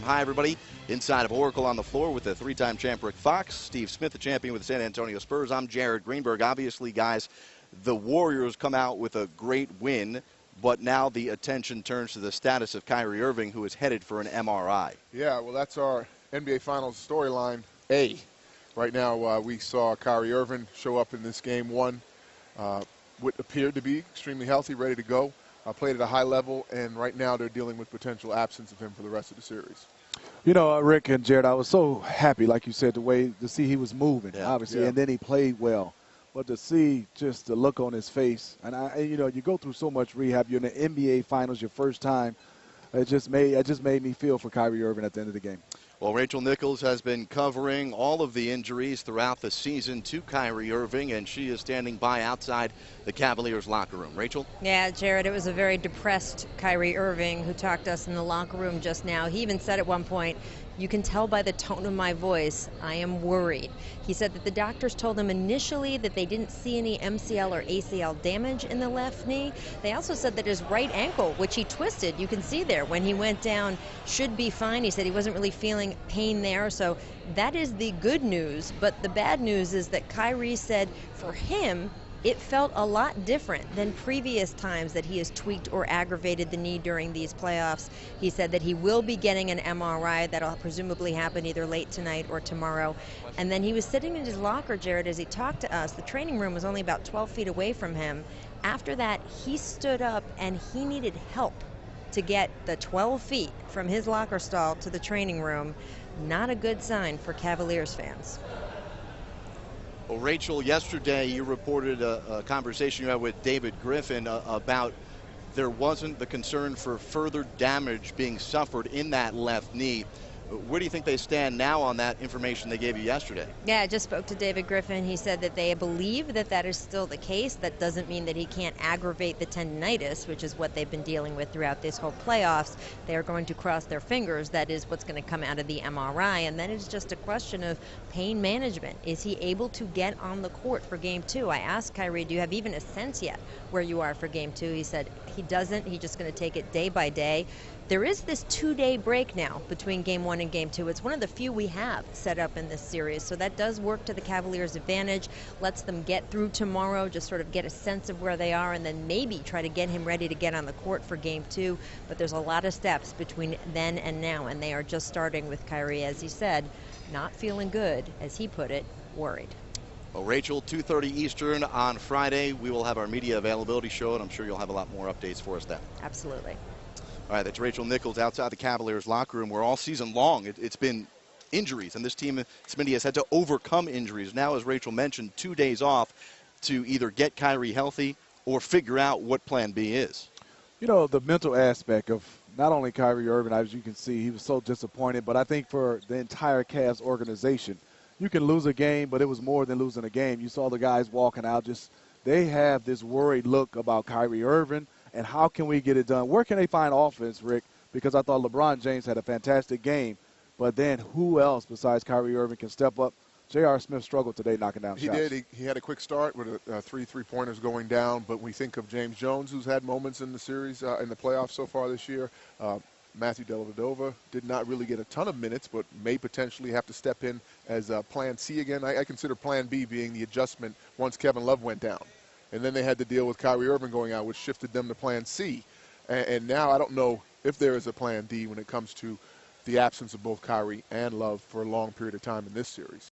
Hi, everybody. Inside of Oracle on the floor with the three-time champ Rick Fox, Steve Smith, the champion with the San Antonio Spurs. I'm Jared Greenberg. Obviously, guys, the Warriors come out with a great win, but now the attention turns to the status of Kyrie Irving, who is headed for an MRI. Yeah, well, that's our NBA Finals storyline A. Right now, we saw Kyrie Irving show up in this game one, what appeared to be extremely healthy, ready to go. Played at a high level, and right now they're dealing with potential absence of him for the rest of the series. You know, Rick and Jared, I was so happy, like you said, the way to see he was moving, obviously, and then he played well. But to see just the look on his face, and you know, you go through so much rehab. You're in the NBA Finals, your first time. It just made me feel for Kyrie Irving at the end of the game. Well, Rachel Nichols has been covering all of the injuries throughout the season to Kyrie Irving, and she is standing by outside the Cavaliers locker room. Rachel? Yeah, Jared, it was a very depressed Kyrie Irving who talked to us in the locker room just now. He even said at one point, "You can tell by the tone of my voice, I am worried." He said that the doctors told him initially that they didn't see any MCL or ACL damage in the left knee. They also said that his right ankle, which he twisted, you can see there when he went down, should be fine. He said he wasn't really feeling pain there, so that is the good news. But the bad news is that Kyrie said for him, it felt a lot different than previous times that he has tweaked or aggravated the knee during these playoffs. He said that he will be getting an MRI. That'll presumably happen either late tonight or tomorrow. And then he was sitting in his locker, Jared, as he talked to us. The training room was only about 12 feet away from him. After that, he stood up and he needed help to get the 12 feet from his locker stall to the training room. Not a good sign for Cavaliers fans. Well, Rachel, yesterday you reported a conversation you had with David Griffin about there wasn't the concern for further damage being suffered in that left knee. Where do you think they stand now on that information they gave you yesterday? Yeah, I just spoke to David Griffin. He said that they believe that that is still the case. That doesn't mean that he can't aggravate the tendinitis, which is what they've been dealing with throughout this whole playoffs. They are going to cross their fingers. That is what's going to come out of the MRI. And then it's just a question of pain management. Is he able to get on the court for Game 2? I asked Kyrie, do you have even a sense yet where you are for Game 2? He said he doesn't. He's just going to take it day by day. There is this 2-day break now between Game 1 and Game 2. It's one of the few we have set up in this series, so that does work to the Cavaliers' advantage, lets them get through tomorrow, just sort of get a sense of where they are, and then maybe try to get him ready to get on the court for Game 2. But there's a lot of steps between then and now, and they are just starting with Kyrie, as he said, not feeling good, as he put it, worried. Well, Rachel, 2:30 Eastern on Friday. We will have our media availability show, and I'm sure you'll have a lot more updates for us then. Absolutely. All right, that's Rachel Nichols outside the Cavaliers locker room, where all season long it's been injuries, and this team, Smitty, has had to overcome injuries. Now, as Rachel mentioned, 2 days off to either get Kyrie healthy or figure out what plan B is. You know, the mental aspect of not only Kyrie Irving, as you can see, he was so disappointed, but I think for the entire Cavs organization, you can lose a game, but it was more than losing a game. You saw the guys walking out, they have this worried look about Kyrie Irving. And how can we get it done? Where can they find offense, Rick? Because I thought LeBron James had a fantastic game. But then who else besides Kyrie Irving can step up? J.R. Smith struggled today knocking down shots. He did. He had a quick start with three three-pointers going down. But when we think of James Jones, who's had moments in the series, in the playoffs so far this year, Matthew Dellavedova did not really get a ton of minutes, but may potentially have to step in as Plan C again. I consider Plan B being the adjustment once Kevin Love went down. And then they had to deal with Kyrie Irving going out, which shifted them to Plan C. And now I don't know if there is a Plan D when it comes to the absence of both Kyrie and Love for a long period of time in this series.